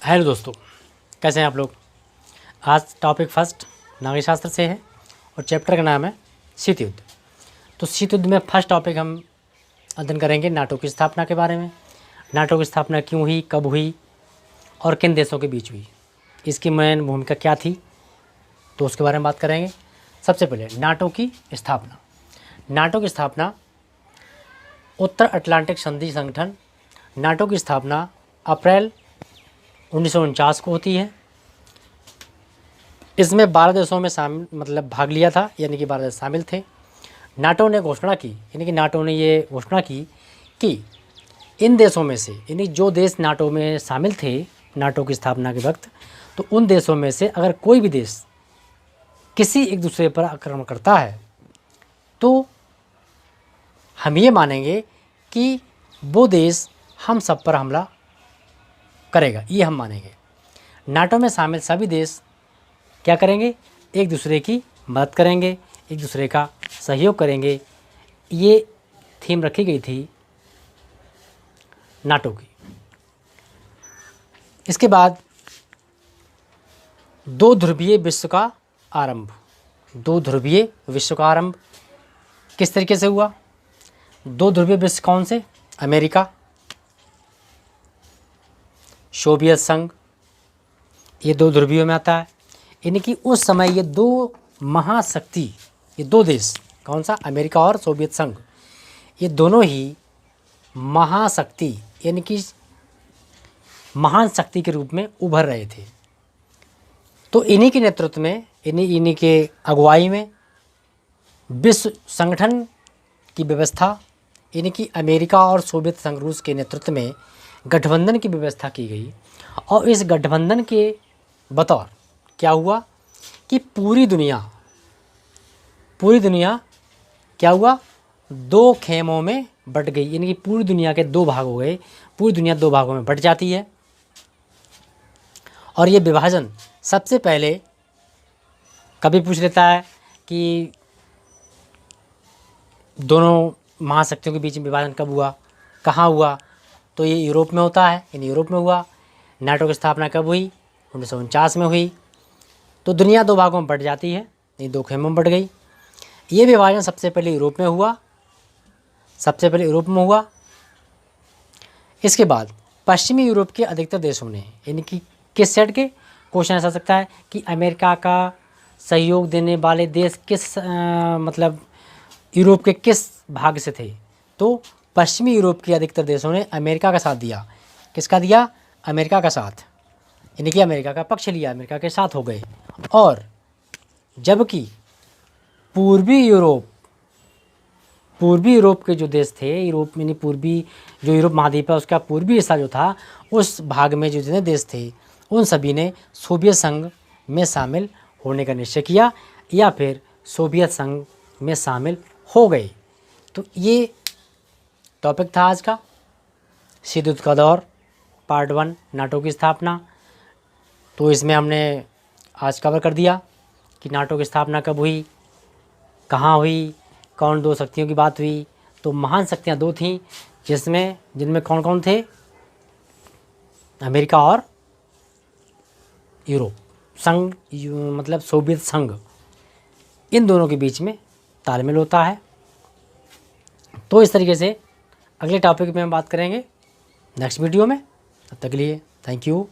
Hello दोस्तों, कैसे हैं आप लोग। आज टॉपिक फर्स्ट नागरिक शास्त्र से है और चैप्टर का नाम है शीत युद्ध। तो शीत युद्ध में फर्स्ट टॉपिक हम अध्ययन करेंगे नाटो की स्थापना के बारे में। नाटो की स्थापना क्यों हुई, कब हुई और किन देशों के बीच हुई, इसकी मेन भूमिका क्या थी, तो उसके बारे में बात करेंगे। सबसे पहले नाटो की स्थापना। नाटो की स्थापना उत्तर अटलांटिक संधि संगठन नाटो की स्थापना अप्रैल 1949 को होती है। इसमें 12 देशों में भाग लिया था, यानी कि 12 देश शामिल थे। नाटो ने घोषणा की, यानी कि नाटो ने ये घोषणा की कि इन देशों में से, यानी जो देश नाटो में शामिल थे नाटो की स्थापना के वक्त, तो उन देशों में से अगर कोई भी देश किसी एक दूसरे पर आक्रमण करता है तो हम ये मानेंगे कि वो देश हम सब पर हमला करेगा, ये हम मानेंगे। नाटो में शामिल सभी देश क्या करेंगे, एक दूसरे की मदद करेंगे, एक दूसरे का सहयोग करेंगे। ये थीम रखी गई थी नाटो की। इसके बाद दो ध्रुवीय विश्व का आरंभ। दो ध्रुवीय विश्व का आरंभ किस तरीके से हुआ। दो ध्रुवीय विश्व कौन से, अमेरिका, सोवियत संघ, ये दो ध्रुवियों में आता है। यानी कि उस समय ये दो महाशक्ति, ये दो देश कौन सा, अमेरिका और सोवियत संघ, ये दोनों ही महाशक्ति यानी कि महान शक्ति के रूप में उभर रहे थे। तो इन्हीं के नेतृत्व में, इन्हीं के अगुवाई में विश्व संगठन की व्यवस्था, यानी कि अमेरिका और सोवियत संघ रूस के नेतृत्व में गठबंधन की व्यवस्था की गई। और इस गठबंधन के बतौर क्या हुआ कि पूरी दुनिया क्या हुआ, दो खेमों में बट गई। यानी कि पूरी दुनिया के दो भाग हो गए, पूरी दुनिया दो भागों में बट जाती है। और ये विभाजन सबसे पहले कभी पूछ लेता है कि दोनों महाशक्तियों के बीच में विभाजन कब हुआ, कहाँ हुआ, तो ये यूरोप में होता है, यानी यूरोप में हुआ। नाटो की स्थापना कब हुई, 1949 में हुई। तो दुनिया दो भागों में बट जाती है, ये दो खेमों में बट गई। ये विभाजन सबसे पहले यूरोप में हुआ, इसके बाद पश्चिमी यूरोप के अधिकतर देशों ने, यानी कि किस सेट के, क्वेश्चन ऐसा सकता है कि अमेरिका का सहयोग देने वाले देश किस यूरोप के किस भाग से थे, तो पश्चिमी यूरोप के अधिकतर देशों ने अमेरिका का साथ दिया। किसका दिया, अमेरिका का साथ, यानी कि अमेरिका का पक्ष लिया, अमेरिका के साथ हो गए। और जबकि पूर्वी यूरोप के जो देश थे, यूरोप यानी पूर्वी जो यूरोप महाद्वीप है उसका पूर्वी हिस्सा जो था, उस भाग में जो जितने देश थे उन सभी ने सोवियत संघ में शामिल होने का निश्चय किया या फिर सोवियत संघ में शामिल हो गए। तो ये टॉपिक था आज का, शीत युद्ध का दौर पार्ट 1, नाटो की स्थापना। तो इसमें हमने आज कवर कर दिया कि नाटो की स्थापना कब हुई, कहाँ हुई, कौन दो शक्तियों की बात हुई। तो महान शक्तियाँ दो थीं, जिनमें कौन कौन थे, अमेरिका और यूरोप संघ, सोवियत संघ, इन दोनों के बीच में तालमेल होता है। तो इस तरीके से अगले टॉपिक में हम बात करेंगे नेक्स्ट वीडियो में। तब तक के लिए थैंक यू।